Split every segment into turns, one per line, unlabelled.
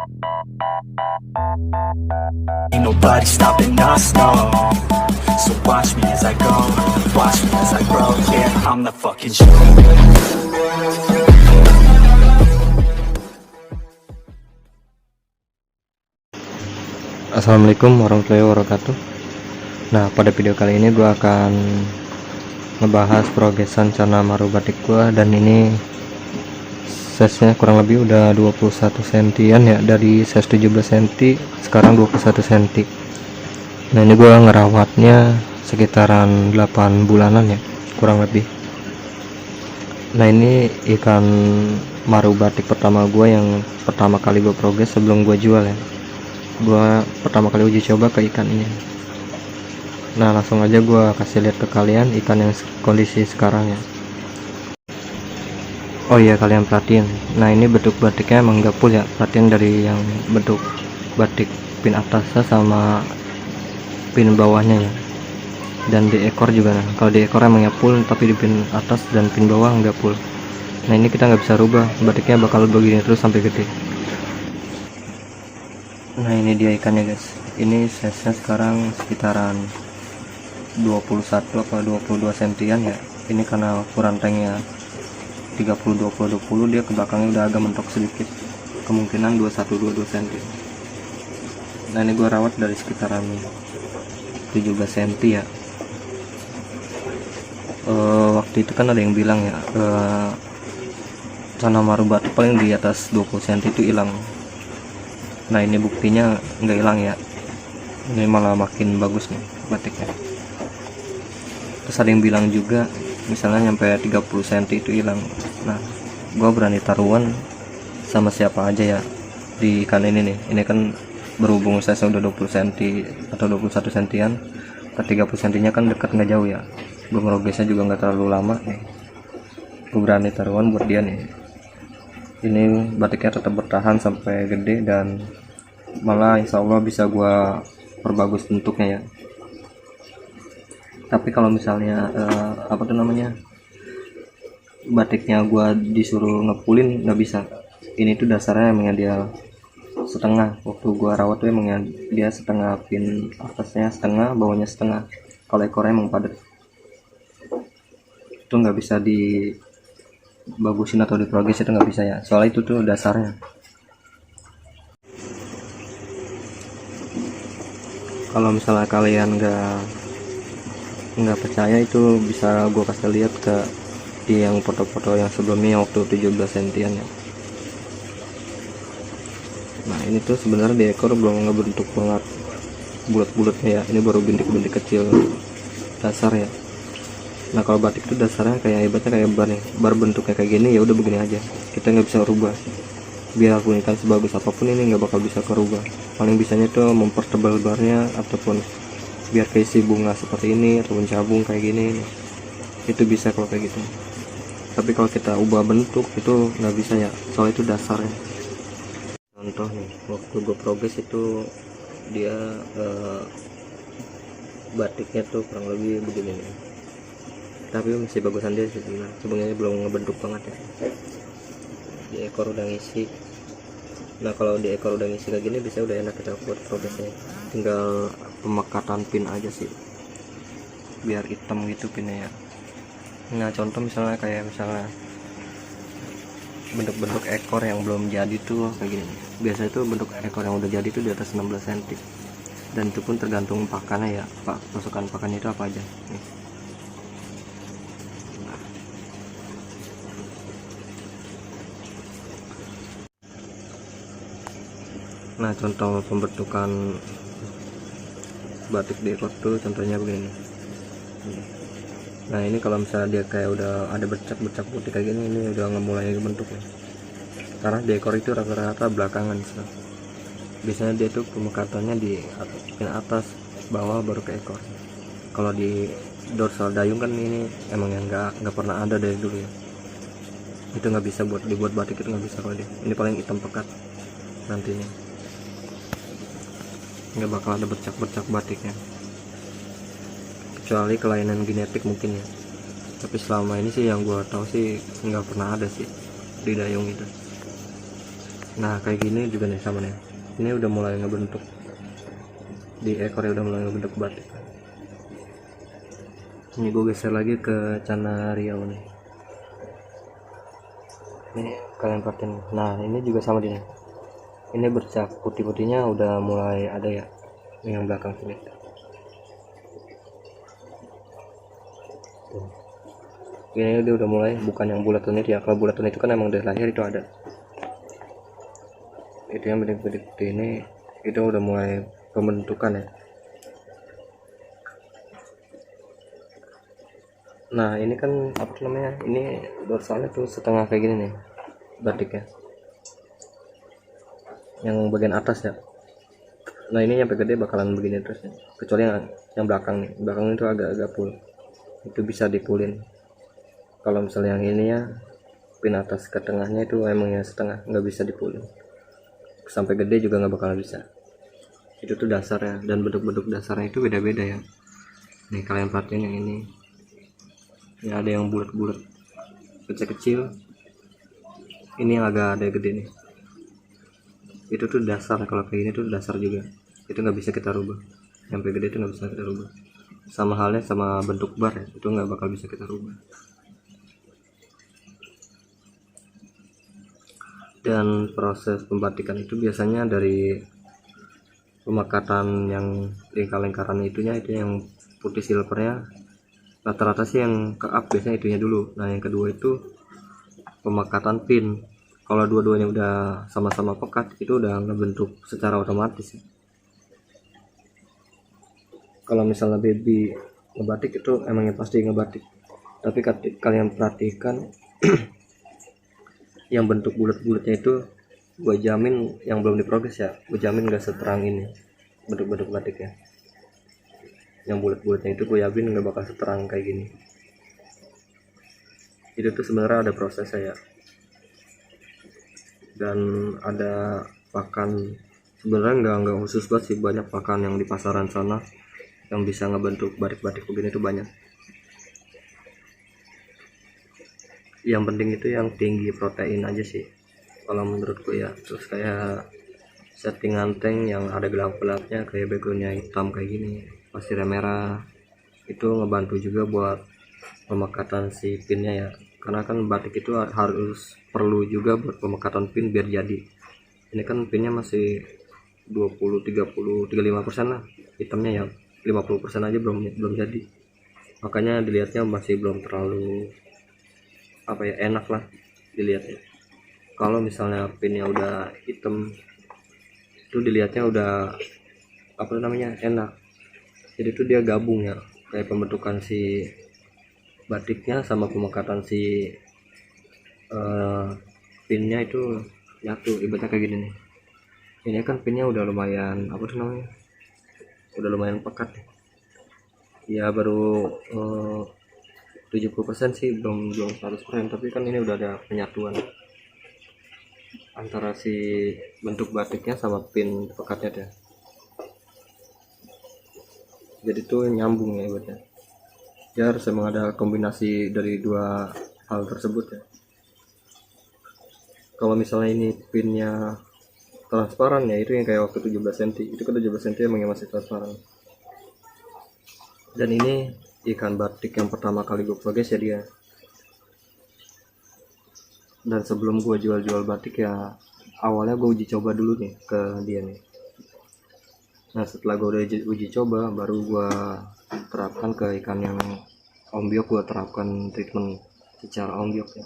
Ain't nobody stopping us, no. So watch me as I go, watch me as I grow. Yeah, I'm the fucking show.
Assalamualaikum warahmatullahi wabarakatuh. Nah, pada video kali ini gue akan ngebahas progresan Cana Maru batik gue, dan ini size nya kurang lebih udah 21 sentian ya, dari size 17 cm sekarang 21 cm. Nah, ini gue ngerawatnya sekitaran 8 bulanan ya, kurang lebih. Nah, ini ikan maru batik pertama gue, yang pertama kali gue progres sebelum gue jual ya. Gua pertama kali uji coba ke ikan ini. Nah, langsung aja gua kasih lihat ke kalian ikan yang kondisi sekarang ya. Oh iya, kalian perhatiin. Nah, ini bentuk batiknya emang gak full ya. Perhatiin dari yang bentuk batik pin atasnya sama pin bawahnya ya. Dan di ekor juga. Nah, kalau di ekor emang ya full, tapi di pin atas dan pin bawah nggak full. Nah, ini kita nggak bisa rubah, batiknya bakal begini terus sampai gede. Nah, ini dia ikannya guys. Ini size nya sekarang sekitaran 21 atau 22 sentian ya. Ini karena ukuran tanknya 30-20-20, dia ke belakangnya udah agak mentok sedikit, kemungkinan 21-22 cm. Nah, ini gua rawat dari sekitaran 17 cm ya. Waktu itu kan ada yang bilang ya, Cana Maru batik paling di atas 20 cm itu hilang. Nah, ini buktinya nggak hilang ya, ini malah makin bagus nih batiknya. Terus ada yang bilang juga misalnya nyampe 30 cm itu hilang. Nah, gua berani taruhan sama siapa aja ya di ikan ini nih. Ini kan berhubung saya udah 20 cm atau 21 cm, ke 30 cm nya kan dekat, nggak jauh ya, gua ngerogesnya juga nggak terlalu lama nih. Gua berani taruhan buat dia nih, ini batiknya tetap bertahan sampai gede, dan malah insya Allah bisa gua perbagus bentuknya ya. Tapi kalau misalnya batiknya gua disuruh ngepulin nggak bisa. Ini tuh dasarnya emangnya dia setengah. Waktu gua rawat tuh emangnya dia setengah, pin atasnya setengah, bawahnya setengah. Kalau ekornya emang padat, itu nggak bisa dibagusin atau diprogres, itu nggak bisa ya, soalnya itu tuh dasarnya. Kalau misalnya kalian nggak percaya, itu bisa gue kasih lihat ke di yang foto-foto yang sebelumnya waktu 17 sentian ya. Nah, ini tuh sebenarnya di ekor belum ngebentuk banget bulat-bulatnya ya, ini baru bintik-bintik kecil dasar ya. Nah, kalau batik itu dasarnya kayak ibaratnya kayak bar nih, bar bentuknya kayak gini ya, udah begini aja, kita nggak bisa rubah. Biarpun ikan sebagus apapun, ini nggak bakal bisa kerubah. Paling bisanya tuh mempertebal barnya, ataupun biar keisi bunga seperti ini, ataupun cabung kayak gini, itu bisa kalau kayak gitu. Tapi kalau kita ubah bentuk itu nggak bisa ya, soalnya itu dasarnya. Contoh nih, waktu gue progres itu dia batiknya tuh kurang lebih begini nih, tapi masih bagusan dia sih sebenarnya, belum ngebentuk banget ya. Di ekor udah ngisi. Nah, kalau di ekor udah ngisi kayak gini, bisa udah enak kita buat progresnya. Tinggal pemekatan pin aja sih, biar hitam gitu pinnya ya. Nah, contoh misalnya kayak bentuk-bentuk ekor yang belum jadi tuh kayak gini. Biasanya tuh bentuk ekor yang udah jadi tuh di atas 16 cm, dan itu pun tergantung pakannya ya, pasukan pakannya itu apa aja nih. Nah, contoh pembentukan batik di ekor tuh contohnya begini. Nah, ini kalau misalnya dia kayak udah ada bercak-bercak putih kayak gini, ini udah mulai bentuk nih. Karena di ekor itu rata-rata belakangan so. Biasanya dia tuh pemekatannya di pin atas, bawah, baru ke ekor. Kalau di dorsal dayung kan ini emang yang nggak pernah ada dari dulu ya. Itu nggak bisa buat dibuat batik, itu nggak bisa kalau dia. Ini paling hitam pekat nantinya, nggak bakal ada bercak-bercak batiknya, kecuali kelainan genetik mungkin ya. Tapi selama ini sih yang gua tahu sih nggak pernah ada sih di dayung itu. Nah kayak gini juga nih sama nih, ini udah mulai ngebentuk di ekornya, udah mulai ngebentuk batik. Ini gue geser lagi ke Cana Riau nih, ini kalian perhatiin. Nah ini juga sama nih, ini bercak putih-putihnya udah mulai ada ya, yang belakang sini. Tuh. Ini dia udah mulai, bukan yang bulatan itu ya, kalau bulatan itu kan emang dari lahir itu ada. Itu yang bedik-bedik putih ini, itu udah mulai pembentukan ya. Nah ini kan apa namanya, ini dorsalnya tuh setengah kayak gini nih batiknya, yang bagian atas ya. Nah ini nyampe gede bakalan begini terus ya. Kecuali yang belakang nih, belakang itu agak-agak full, itu bisa dipulin. Kalau misalnya yang ini ya, pin atas ke tengahnya itu emangnya setengah, nggak bisa dipulin. Sampai gede juga nggak bakal bisa. Itu tuh dasarnya, dan bentuk-bentuk dasarnya itu beda-beda ya. Nih kalian perhatiin yang ini ya, ada yang bulat-bulat kecil-kecil, ini yang agak ada gede nih. Itu tuh dasar, kalau kayak gini tuh dasar juga, itu nggak bisa kita rubah. Sampai gede itu nggak bisa kita rubah. Sama halnya sama bentuk bar ya, itu nggak bakal bisa kita rubah. Dan proses pembatikan itu biasanya dari pemakatan yang lingkar-lingkaran itunya, itu yang putih silvernya rata-rata sih yang ke up biasanya itunya dulu. Nah yang kedua itu pemakatan pin. Kalau dua-duanya udah sama-sama pekat, itu udah ngebentuk secara otomatis ya. Kalau misalnya baby ngebatik itu emangnya pasti ngebatik, tapi kalian perhatikan yang bentuk bulat-bulatnya itu, gue jamin yang belum diprogres ya, gue jamin gak seterang ini bentuk-bentuk batiknya. Yang bulat-bulatnya itu gue yakin nggak bakal seterang kayak gini. Itu tuh sebenarnya ada prosesnya ya, dan ada pakan. Sebenarnya nggak khusus banget sih, banyak pakan yang di pasaran sana yang bisa ngebentuk batik-batik begini tuh banyak. Yang penting itu yang tinggi protein aja sih kalau menurutku ya. Terus kayak settingan tank yang ada gelap-gelapnya, kayak backgroundnya hitam kayak gini, pasirnya merah, itu ngebantu juga buat pemakatan si pinnya ya. Karena kan batik itu harus perlu juga buat pemakatan pin biar jadi. Ini kan pinnya masih 20, 30, 35% lah, hitamnya ya 50% aja belum jadi. Makanya dilihatnya masih belum terlalu apa ya, enak lah dilihatnya. Kalau misalnya pinnya udah hitam, itu dilihatnya udah apa namanya, enak. Jadi itu dia gabung ya, kayak pembentukan si batiknya sama pemakatan si pinnya itu nyatu, ibaratnya kayak gini nih. Ini kan pinnya udah lumayan apa tuh namanya, udah lumayan pekat ya, baru 70% sih, belum 100%, tapi kan ini udah ada penyatuan antara si bentuk batiknya sama pin pekatnya deh. Jadi tuh nyambung ya ibaratnya. Ya harus emang ada kombinasi dari dua hal tersebut ya. Kalau misalnya ini pinnya transparan ya, itu yang kayak waktu 17 cm, itu kan 17 cm emang yang masih transparan. Dan ini ikan batik yang pertama kali gue progres ya dia. Dan sebelum gue jual-jual batik ya, awalnya gue uji coba dulu nih ke dia nih. Nah setelah gue udah uji coba, baru gue terapkan ke ikan yang ombyok, gue terapkan treatment secara ombyok ya.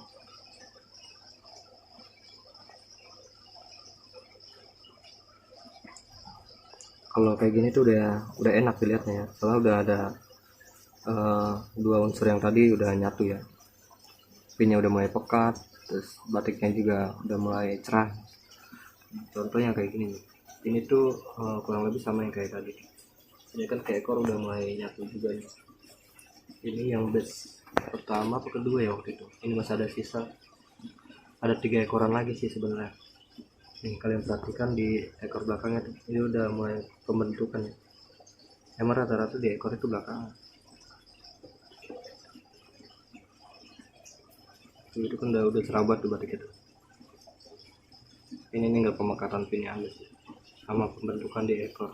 Kalau kayak gini tuh udah enak dilihatnya ya, soalnya udah ada dua unsur yang tadi udah nyatu ya. Pinnya udah mulai pekat, terus batiknya juga udah mulai cerah. Contohnya kayak gini nih. Ini tuh kurang lebih sama yang kayak tadi. Ini kan kayak ekor udah mulai nyatu juga nih. Ini yang batch pertama atau kedua ya waktu itu. Ini masih ada sisa. Ada 3 ekoran lagi sih sebenarnya. Nih kalian perhatikan di ekor belakangnya tuh, ini udah mulai pembentukan ya. Emang rata-rata di ekor itu belakang. Itu kan udah serabat tuh batik itu. ini tinggal pemekatan pinnya aja sih, sama pembentukan di ekor.